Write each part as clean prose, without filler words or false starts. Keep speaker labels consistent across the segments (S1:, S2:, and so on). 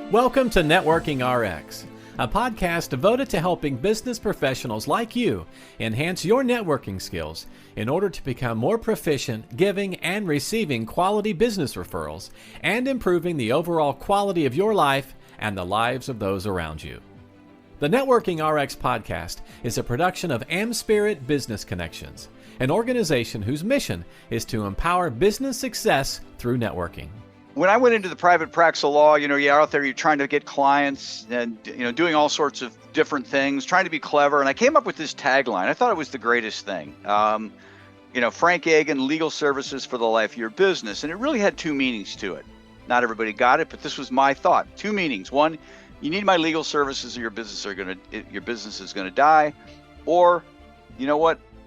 S1: Welcome to Networking RX, a podcast devoted to helping business professionals like you enhance your networking skills in order to become more proficient giving and receiving quality business referrals and improving the overall quality of your life and the lives of those around you. The Networking RX podcast is a production of AmSpirit Business Connections, an organization whose mission is to empower business success through networking.
S2: When I went into the private practice of law, you're out there, you're trying to get clients and, doing all sorts of different things, trying to be clever. And I came up with this tagline. I thought it was the greatest thing. Frank Agin, legal services for the life of your business. And it really had two meanings to it. Not everybody got it, but this was my thought. Two meanings. One, you need my legal services or your business is going to die. Or,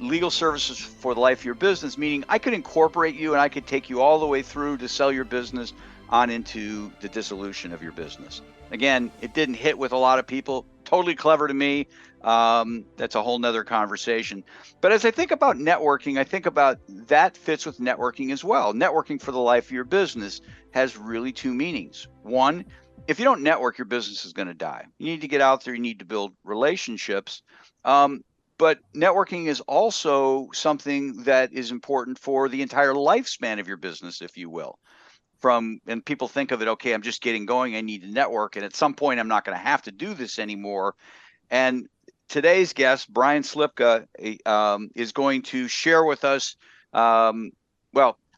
S2: legal services for the life of your business, meaning I could incorporate you and I could take you all the way through to sell your business on into the dissolution of your business. Again, it didn't hit with a lot of people. Totally clever to me. That's a whole nother conversation. But as I think about networking, I think about that fits with networking as well. Networking for the life of your business has really two meanings. One, if you don't network, your business is going to die. You need to get out there. You need to build relationships. But networking is also something that is important for the entire lifespan of your business, if you will. And people think of it, okay, I'm just getting going. I need to network. And at some point, I'm not going to have to do this anymore. And today's guest, Brian Slipka, is going to share with us.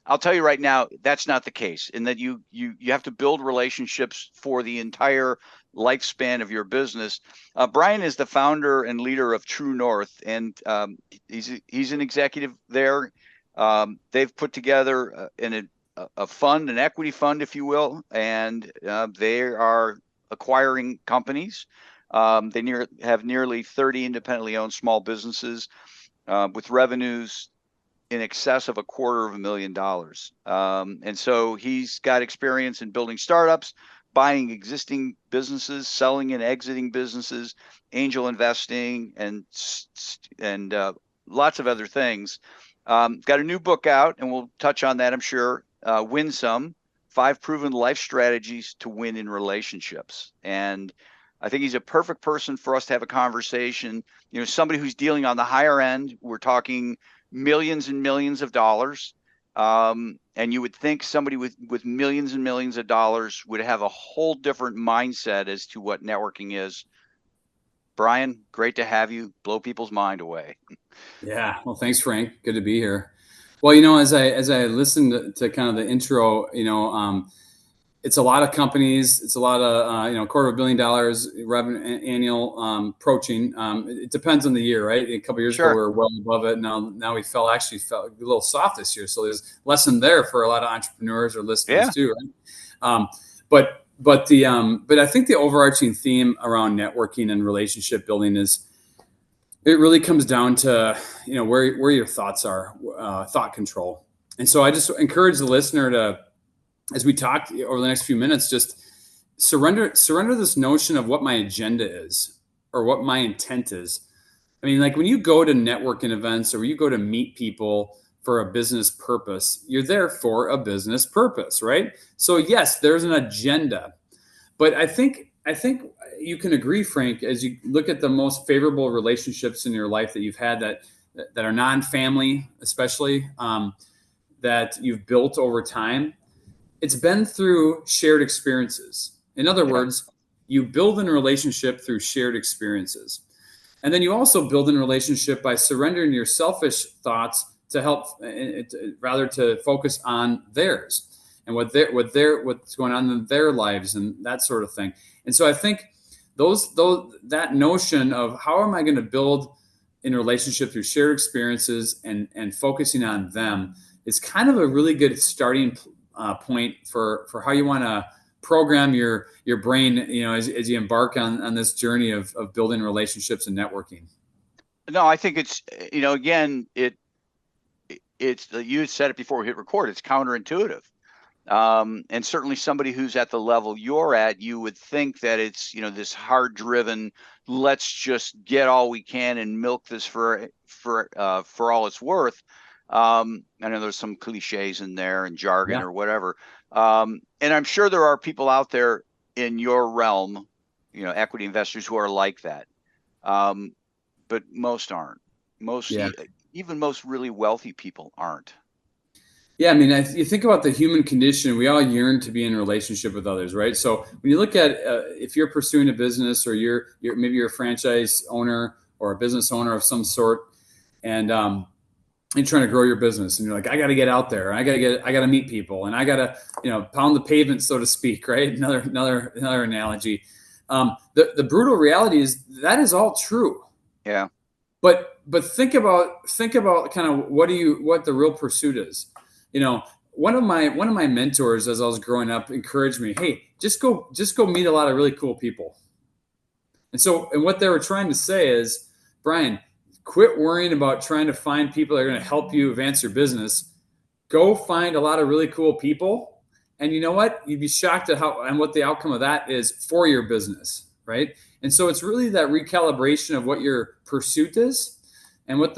S2: I'll tell you right now, that's not the case. In that you have to build relationships for the entire lifespan of your business. Brian is the founder and leader of True North, and he's an executive there. They've put together a fund, an equity fund, if you will, and they are acquiring companies. They have nearly 30 independently owned small businesses with revenues in excess of $250,000. And so he's got experience in building startups, buying existing businesses, selling and exiting businesses, angel investing, and lots of other things. Got a new book out, and we'll touch on that, I'm sure. Win Some, 5 Proven Life Strategies to Win in Relationships. And I think he's a perfect person for us to have a conversation. Somebody who's dealing on the higher end. We're talking millions and millions of dollars. And you would think somebody with millions and millions of dollars would have a whole different mindset as to what networking is. Brian, great to have you. Blow people's mind away.
S3: Yeah. Well, thanks, Frank. Good to be here. Well, as I listened to kind of the intro, it's a lot of companies. It's a lot of, $250 million revenue annual approaching. It depends on the year, right? A couple of years ago, we were well above it. Now we felt a little soft this year. So there's lesson there for a lot of entrepreneurs or listeners too, right? But I think the overarching theme around networking and relationship building is, it really comes down to, where your thoughts are, thought control. And so I just encourage the listener to, as we talk over the next few minutes, just surrender this notion of what my agenda is or what my intent is. I mean, like when you go to networking events or you go to meet people for a business purpose, you're there for a business purpose, right? So yes, there's an agenda, but I think you can agree, Frank, as you look at the most favorable relationships in your life that you've had that are non-family, especially that you've built over time. It's been through shared experiences. In other words, you build in a relationship through shared experiences. And then you also build in a relationship by surrendering your selfish thoughts to help, rather to focus on theirs and what's going on in their lives and that sort of thing. And so I think that notion of how am I going to build in a relationship through shared experiences and focusing on them is kind of a really good starting point for how you want to program your brain, as you embark on this journey of building relationships and networking.
S2: No, I think it's, again, it's you had said it before we hit record. It's counterintuitive. And certainly somebody who's at the level you're at, you would think that it's, this hard driven, let's just get all we can and milk this for all it's worth. I know there's some cliches in there and jargon or whatever. And I'm sure there are people out there in your realm, equity investors who are like that. But most aren't.
S3: Yeah.
S2: Even most really wealthy people aren't.
S3: Yeah, I mean, you think about the human condition. We all yearn to be in a relationship with others, right? So when you look at if you're pursuing a business, or maybe you're a franchise owner or a business owner of some sort, and you're trying to grow your business, and you're like, I got to get out there, and I got to meet people, and I got to pound the pavement, so to speak, right? Another analogy. The brutal reality is that is all true.
S2: Yeah.
S3: But think about kind of what the real pursuit is. One of my mentors as I was growing up encouraged me, hey, just go meet a lot of really cool people. And what they were trying to say is, Brian, quit worrying about trying to find people that are going to help you advance your business. Go find a lot of really cool people. And you know what? You'd be shocked at what the outcome of that is for your business, right? And so it's really that recalibration of what your pursuit is and what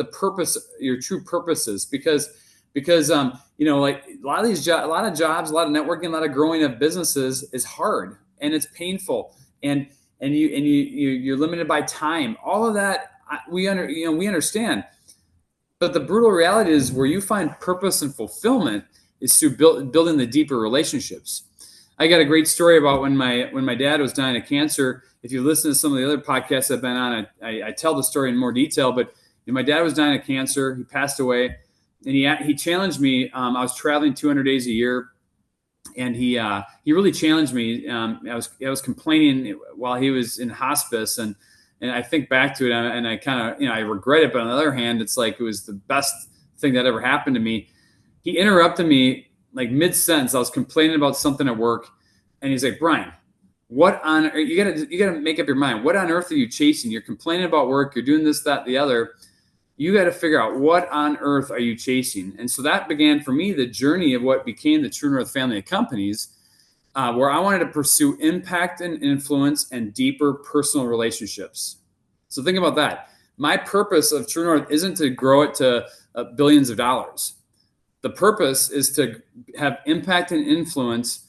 S3: your true purpose is. Because like a lot of jobs, a lot of networking, a lot of growing of businesses is hard and it's painful, and you're limited by time. All of that we understand. But the brutal reality is where you find purpose and fulfillment is through building the deeper relationships. I got a great story about when my dad was dying of cancer. If you listen to some of the other podcasts I've been on, I tell the story in more detail. But my dad was dying of cancer. He passed away, and he challenged me. I was traveling 200 days a year, and he really challenged me. I was complaining while he was in hospice, and I think back to it, and I kind of I regret it. But on the other hand, it's like it was the best thing that ever happened to me. He interrupted me like mid-sentence. I was complaining about something at work, and he's like, Brian, what on earth, you gotta make up your mind. What on earth are you chasing? You're complaining about work. You're doing this, that, the other. You got to figure out what on earth are you chasing. And so that began for me the journey of what became the True North family of companies, where I wanted to pursue impact and influence and deeper personal relationships. So think about that. My purpose of True North isn't to grow it to billions of dollars. The purpose is to have impact and influence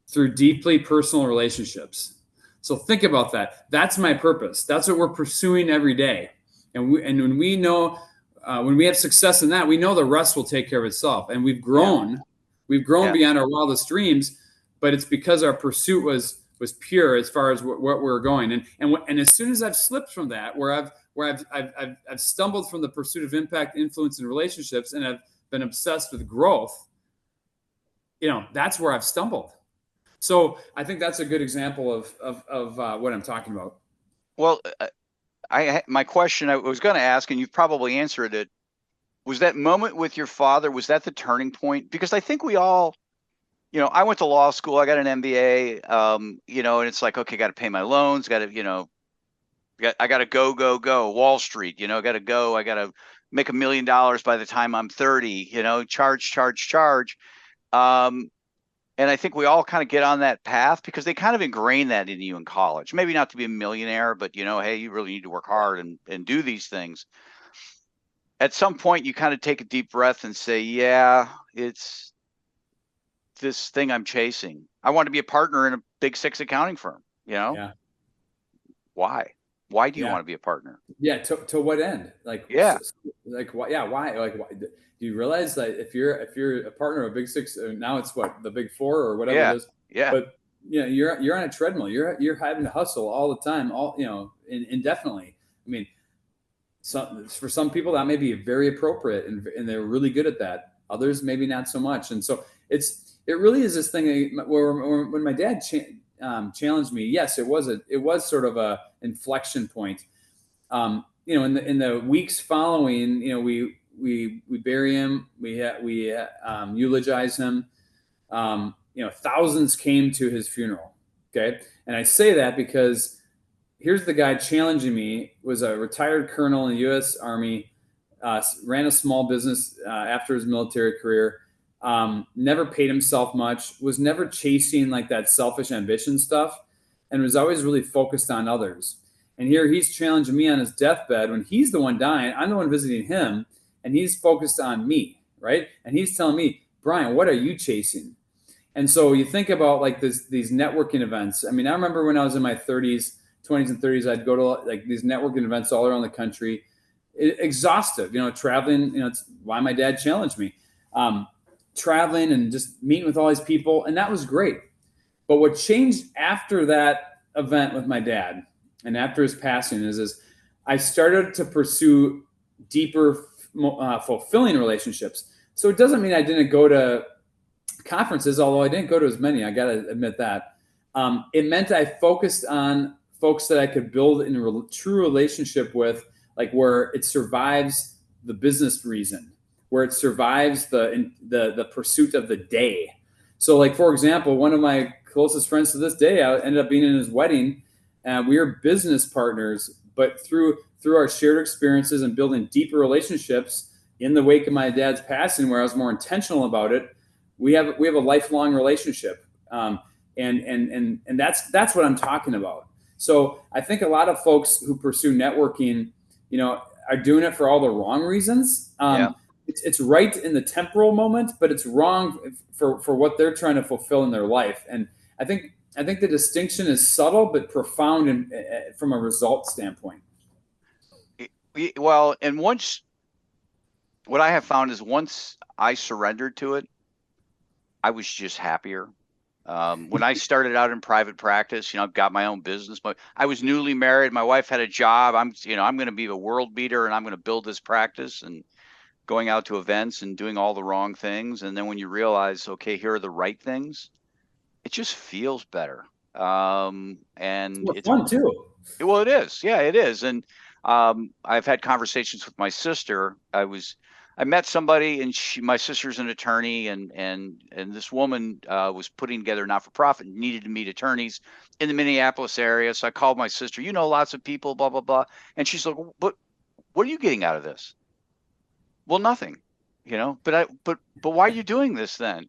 S3: through deeply personal relationships. So think about that. That's my purpose. That's what we're pursuing every day. And when we know, when we have success in that, we know the rest will take care of itself. And we've grown beyond our wildest dreams, but it's because our pursuit was pure as far as what we're going. And as soon as I've slipped from that, where I've stumbled from the pursuit of impact, influence, and relationships, and I've been obsessed with growth, that's where I've stumbled. So I think that's a good example of what I'm talking about.
S2: Well, my question I was going to ask, and you've probably answered it, was that moment with your father, was that the turning point? Because I think we all, I went to law school, I got an MBA, and it's like, okay, got to pay my loans, got to, I got to go, Wall Street, got to go, I got to make $1 million by the time I'm 30, charge. And I think we all kind of get on that path because they kind of ingrain that into you in college. Maybe not to be a millionaire, but hey, you really need to work hard and do these things. At some point, you kind of take a deep breath and say, yeah, it's this thing I'm chasing. I want to be a partner in a big 6 accounting firm,
S3: Yeah.
S2: Why? Why do you want to be a partner?
S3: Yeah. To what end? Like,
S2: yeah.
S3: Like, why? Yeah. Why? Like, why? Do you realize that if you're a partner of a big 6, now it's what, the big 4 or whatever it is.
S2: Yeah.
S3: But you're on a treadmill. You're having to hustle all the time, indefinitely. I mean, for some people that may be very appropriate and they're really good at that. Others maybe not so much. And so it really is this thing where when my dad challenged me, yes, it was sort of a inflection point. In the weeks following, we bury him, we eulogize him. Thousands came to his funeral. Okay. And I say that because here's the guy challenging me, was a retired colonel in the U.S. Army, ran a small business after his military career, never paid himself much, was never chasing like that selfish ambition stuff, and was always really focused on others. And here he's challenging me on his deathbed when he's the one dying. I'm the one visiting him. And he's focused on me, right? And he's telling me, Brian, what are you chasing? And so you think about like these networking events. I mean, I remember when I was in my 20s and 30s, I'd go to like these networking events all around the country. Exhaustive, traveling. It's why my dad challenged me. Traveling and just meeting with all these people, and that was great. But what changed after that event with my dad and after his passing is I started to pursue deeper, fulfilling relationships. So it doesn't mean I didn't go to conferences, although I didn't go to as many. I got to admit that. It meant I focused on folks that I could build in a true relationship with, like where it survives the business reason, where it survives the pursuit of the day. So like, for example, one of my closest friends to this day, I ended up being in his wedding, and we were business partners, but through our shared experiences and building deeper relationships in the wake of my dad's passing, where I was more intentional about it, we have a lifelong relationship. And that's what I'm talking about. So I think a lot of folks who pursue networking, are doing it for all the wrong reasons. It's right in the temporal moment, but it's wrong for what they're trying to fulfill in their life. And I think the distinction is subtle but profound from a result standpoint.
S2: Well, and what I have found is once I surrendered to it, I was just happier. When I started out in private practice, I've got my own business, but I was newly married. My wife had a job. I'm going to be a world beater, and I'm going to build this practice, and going out to events and doing all the wrong things. And then when you realize, okay, here are the right things, it just feels better. And it's
S3: fun too.
S2: Well, it is. Yeah, it is. And I've had conversations with my sister. I met somebody, and my sister's an attorney, and this woman was putting together a not-for-profit, needed to meet attorneys in the Minneapolis area. So I called my sister, lots of people, blah, blah, blah. And she's like, but what are you getting out of this? Well, nothing, but why are you doing this then?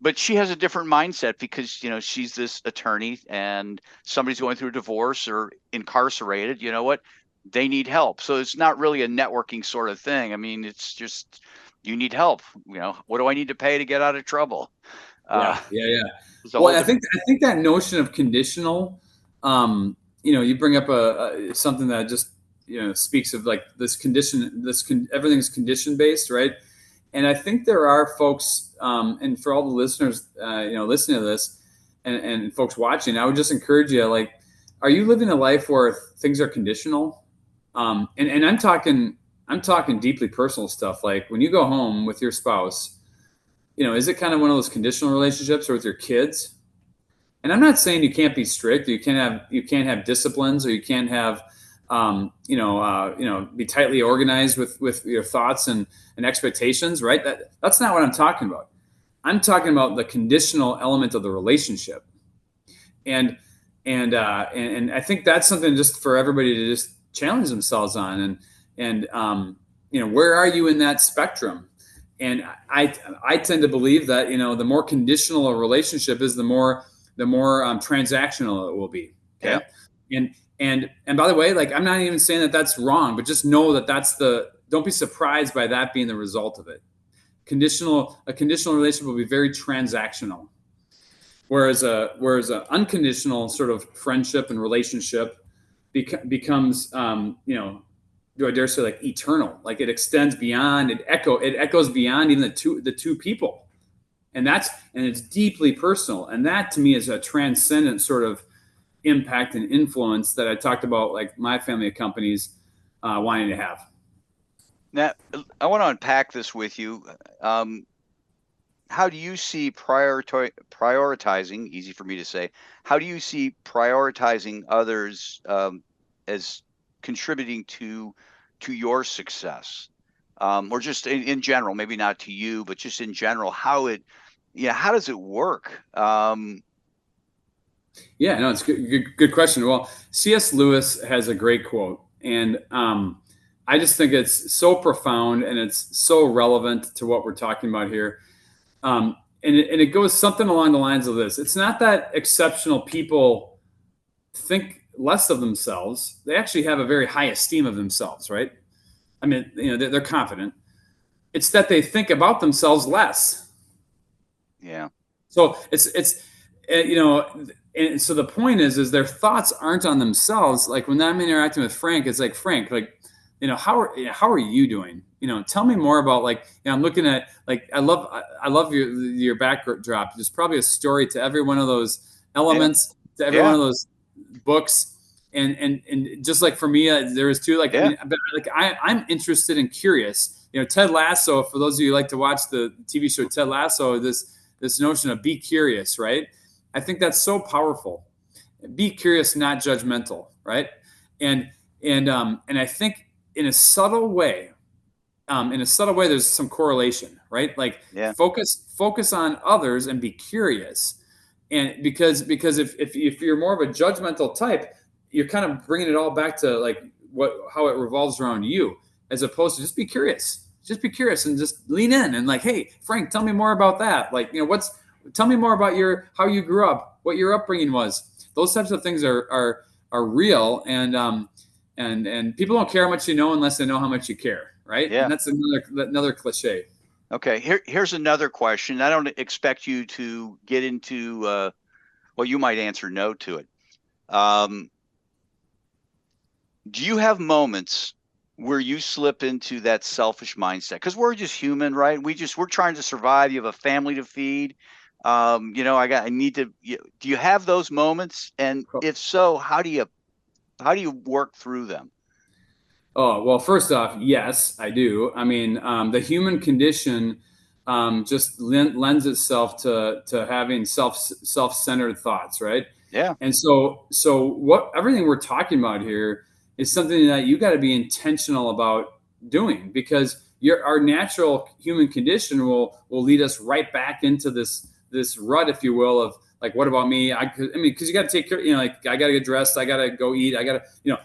S2: But she has a different mindset because, she's this attorney, and somebody's going through a divorce or incarcerated, they need help. So it's not really a networking sort of thing. I mean, it's just, you need help. What do I need to pay to get out of trouble?
S3: Yeah. Well, I think that notion of conditional, you bring up something that just, speaks of like this condition, everything's condition based, right? And I think there are folks, and for all the listeners, listening to this and folks watching, I would just encourage you, like, are you living a life where things are conditional? And I'm talking deeply personal stuff. Like when you go home with your spouse, is it kind of one of those conditional relationships, or with your kids? And I'm not saying you can't be strict, or you can't have disciplines, or you can't have, be tightly organized with your thoughts and expectations, right? That's not what I'm talking about. I'm talking about the conditional element of the relationship. And I think that's something just for everybody to just challenge themselves on. And where are you in that spectrum? And I tend to believe that, the more conditional a relationship is, the more transactional it will be. Okay. Yeah. And by the way, like, I'm not even saying that that's wrong, but just know that don't be surprised by that being the result of it. A conditional relationship will be very transactional. Whereas a unconditional sort of friendship and relationship becomes, do I dare say, like, eternal? Like, it extends beyond, it echoes beyond even the two people, and it's deeply personal. And that to me is a transcendent sort of impact and influence that I talked about, like my family of companies wanting to have.
S2: Now, I want to unpack this with you. How do you see prioritizing, easy for me to say, how do you see prioritizing others as contributing to your success? Or just in general, maybe not to you, but just in general, how does it work?
S3: Yeah, no, it's good question. Well, C.S. Lewis has a great quote, and I just think it's so profound and it's so relevant to what we're talking about here. And it goes something along the lines of this. It's not that exceptional people think less of themselves. They actually have a very high esteem of themselves, right? I mean, they're confident. It's that they think about themselves less.
S2: Yeah.
S3: So and so the point is their thoughts aren't on themselves. Like when I'm interacting with Frank, it's like, Frank, like, how are you doing? Tell me more about, like, I'm looking at, like, I love your backdrop. There's probably a story to every one of those elements, to every one of those books. And just like for me, there is too, like, I mean, but like I'm interested and curious. Ted Lasso, for those of you who like to watch the TV show Ted Lasso, this notion of be curious, right? I think that's so powerful. Be curious, not judgmental, right? And I think in a subtle way, there's some correlation, right? Like, focus on others and be curious. And because if you're more of a judgmental type, you're kind of bringing it all back to, like, how it revolves around you, as opposed to just be curious and just lean in and, like, hey, Frank, tell me more about that. Like, tell me more about how you grew up, what your upbringing was. Those types of things are real. And people don't care how much you know unless they know how much you care. Right.
S2: Yeah.
S3: And that's another cliche.
S2: Okay. Here's another question. I don't expect you to get into, well, you might answer no to it. Do you have moments where you slip into that selfish mindset? Because we're just human, right? We're trying to survive. You have a family to feed. I need to. Do you have those moments? And if so, how do you work through them?
S3: Oh, well, first off, yes, I do. I mean, the human condition just lends itself to having self-centered thoughts, right?
S2: Yeah.
S3: And so everything we're talking about here is something that you got to be intentional about doing, because our natural human condition will lead us right back into this rut, if you will, of, like, what about me? Because you got to take care, like, I got to get dressed, I got to go eat, I got to,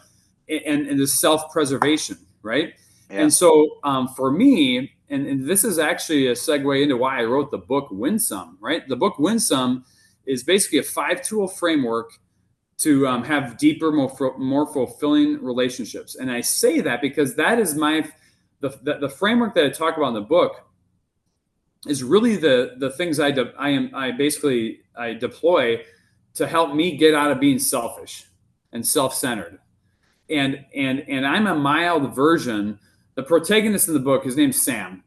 S3: and the self-preservation, right? Yeah. And so for me, and this is actually a segue into why I wrote the book Win Some, right? The book Win Some is basically a 5-tool framework to have deeper, more fulfilling relationships. And I say that because that is the framework that I talk about in the book is really the things I deploy to help me get out of being selfish and self-centered. And I'm a mild version. The protagonist in the book, his name's Sam,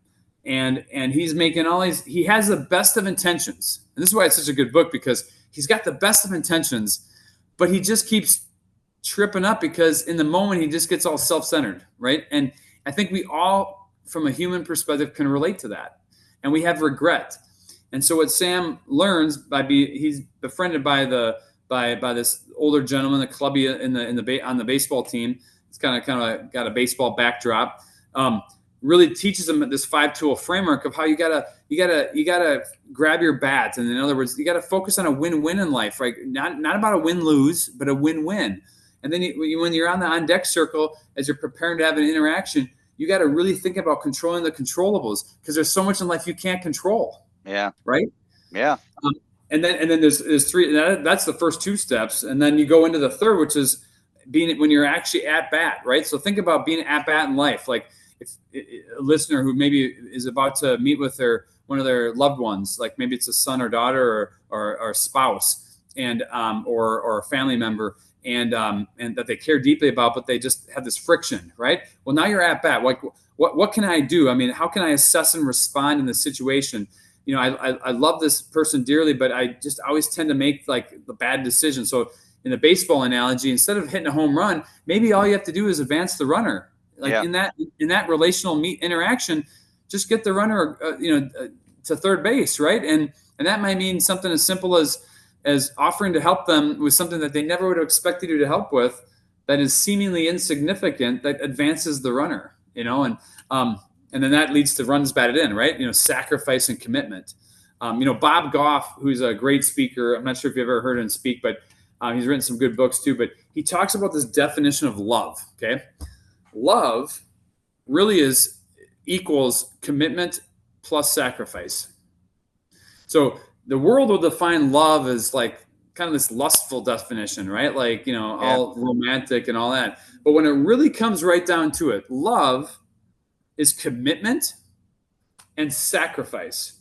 S3: and he's making he has the best of intentions. And this is why it's such a good book, because he's got the best of intentions, but he just keeps tripping up because in the moment he just gets all self-centered, right? And I think we all, from a human perspective, can relate to that. And we have regret. And so what Sam learns he's befriended by this older gentleman, the clubby on the baseball team. It's kind of got a baseball backdrop. Really teaches him this 5-tool framework of how you gotta grab your bat, and, in other words, you gotta focus on a win-win in life, right? Not about a win-lose, but a win-win. And then when you're on the on-deck circle, as you're preparing to have an interaction, you got to really think about controlling the controllables, because there's so much in life you can't control.
S2: Yeah.
S3: Right.
S2: Yeah.
S3: And then there's 3. That's the first 2 steps, and then you go into the third, which is when you're actually at bat, right? So think about being at bat in life. Like, if a listener who maybe is about to meet with one of their loved ones, like maybe it's a son or daughter or spouse, and or a family member, and that they care deeply about, but they just have this friction, right? Well, now you're at bat. Like, what can I do? I mean, how can I assess and respond in this situation? I love this person dearly, but I just always tend to make, like, the bad decision. So in the baseball analogy, instead of hitting a home run, maybe all you have to do is advance the runner. Like, in that relational interaction, just get the runner, to third base, right? And that might mean something as simple as offering to help them with something that they never would have expected you to help with, that is seemingly insignificant, that advances the runner, and then that leads to runs batted in, right? Sacrifice and commitment. Bob Goff, who's a great speaker, I'm not sure if you've ever heard him speak, but he's written some good books too, but he talks about this definition of love, okay? Love really equals commitment plus sacrifice. So the world will define love as, like, kind of this lustful definition, right? Like, all romantic and all that. But when it really comes right down to it, love is commitment and sacrifice.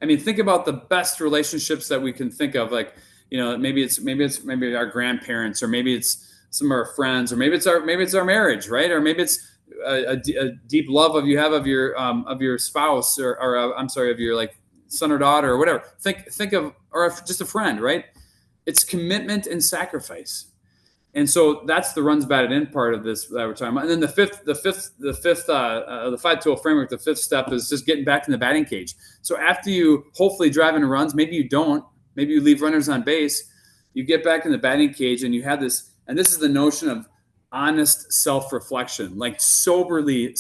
S3: I mean, think about the best relationships that we can think of. Like, maybe our grandparents, or maybe it's some of our friends, or maybe it's our marriage, right? Or maybe it's a deep love of your spouse, or I'm sorry, of your like son or daughter or whatever. Think of, or just a friend, right? It's commitment and sacrifice. And so that's the runs batted in part of this that we're talking about. And then the fifth 5-tool framework, the fifth step is just getting back in the batting cage. So after you hopefully drive into runs, maybe you don't, maybe you leave runners on base, you get back in the batting cage and you have this, and this is the notion of honest self-reflection, like soberly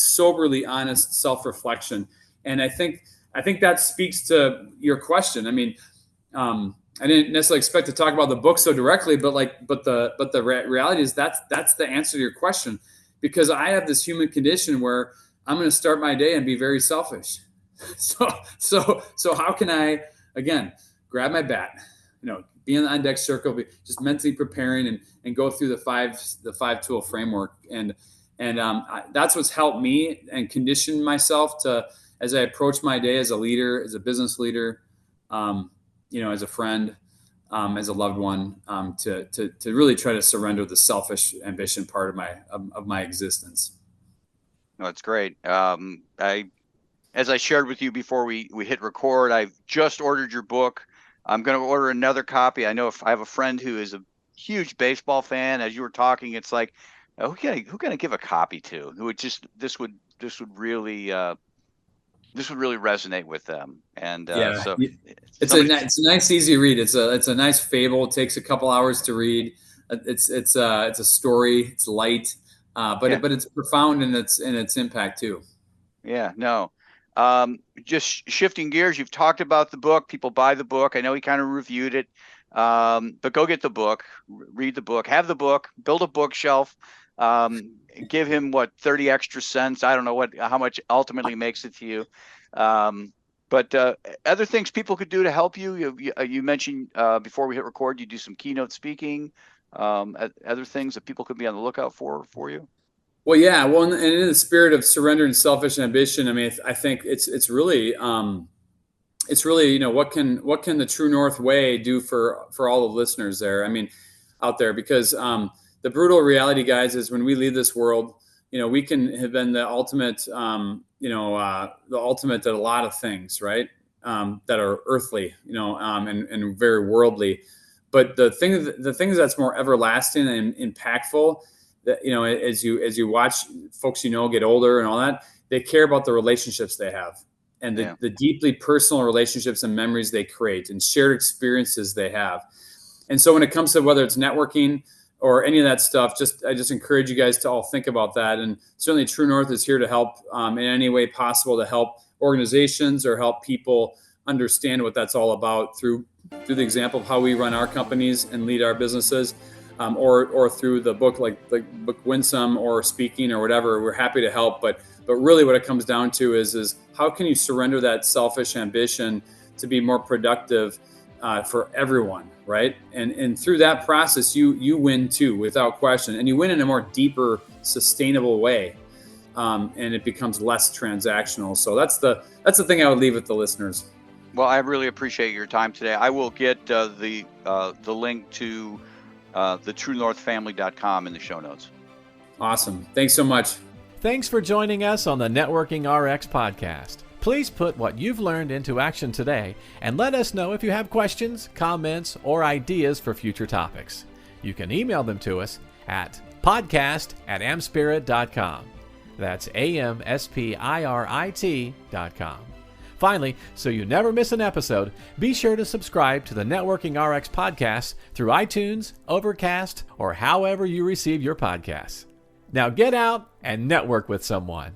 S3: honest self-reflection. And I think that speaks to your question. I mean, I didn't necessarily expect to talk about the book so directly, but the reality is that's the answer to your question, because I have this human condition where I'm going to start my day and be very selfish. So how can I, again, grab my bat, be in the on-deck circle, be just mentally preparing and go through the 5-tool framework. And that's what's helped me and conditioned myself to, as I approach my day as a leader, as a business leader, as a friend, as a loved one, to really try to surrender the selfish ambition part of my existence.
S2: No, it's great. As I shared with you before we hit record, I've just ordered your book. I'm going to order another copy. I know if I have a friend who is a huge baseball fan. As you were talking, it's like, who can I give a copy to? Who would just this would really resonate with them. And so
S3: it's a nice, easy read. It's a nice fable. It takes a couple hours to read. It's a story. It's light, but it's profound in its impact too.
S2: Yeah, no. Just shifting gears, you've talked about the book. People buy the book. I know he kind of reviewed it, but go get the book, read the book, have the book, build a bookshelf, give him 30 extra cents. I don't know how much ultimately makes it to you. But other things people could do to help you. You mentioned before we hit record, you do some keynote speaking, other things that people could be on the lookout for you.
S3: Well, yeah. Well, and in the spirit of surrender and selfish ambition, I mean, I think it's really, what can the True North way do for all the listeners there? I mean, out there, because the brutal reality, guys, is when we leave this world, we can have been the ultimate, the ultimate at a lot of things, right? That are earthly, and very worldly. But the things that's more everlasting and impactful, that as you watch folks get older and all that, they care about the relationships they have, and the deeply personal relationships and memories they create and shared experiences they have. And so when it comes to whether it's networking or any of that stuff, I just encourage you guys to all think about that. And certainly True North is here to help in any way possible, to help organizations or help people understand what that's all about through the example of how we run our companies and lead our businesses. Or through the book, like the book Winsome, or speaking or whatever. We're happy to help, but really what it comes down to is how can you surrender that selfish ambition to be more productive for everyone, right? And through that process, you win too, without question, and you win in a more deeper, sustainable way, and it becomes less transactional. So that's the thing I would leave with the listeners.
S2: Well, I really appreciate your time today. I will get the link to thetruenorthfamily.com in the show notes.
S3: Awesome. Thanks so much.
S1: Thanks for joining us on the Networking RX podcast. Please put what you've learned into action today and let us know if you have questions, comments, or ideas for future topics. You can email them to us at podcast@amspirit.com. That's AmSpirit.com. Finally, so you never miss an episode, be sure to subscribe to the Networking RX podcast through iTunes, Overcast, or however you receive your podcasts. Now get out and network with someone.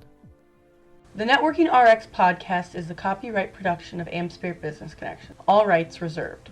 S4: The Networking RX podcast is the copyright production of AmSpirit Business Connection. All rights reserved.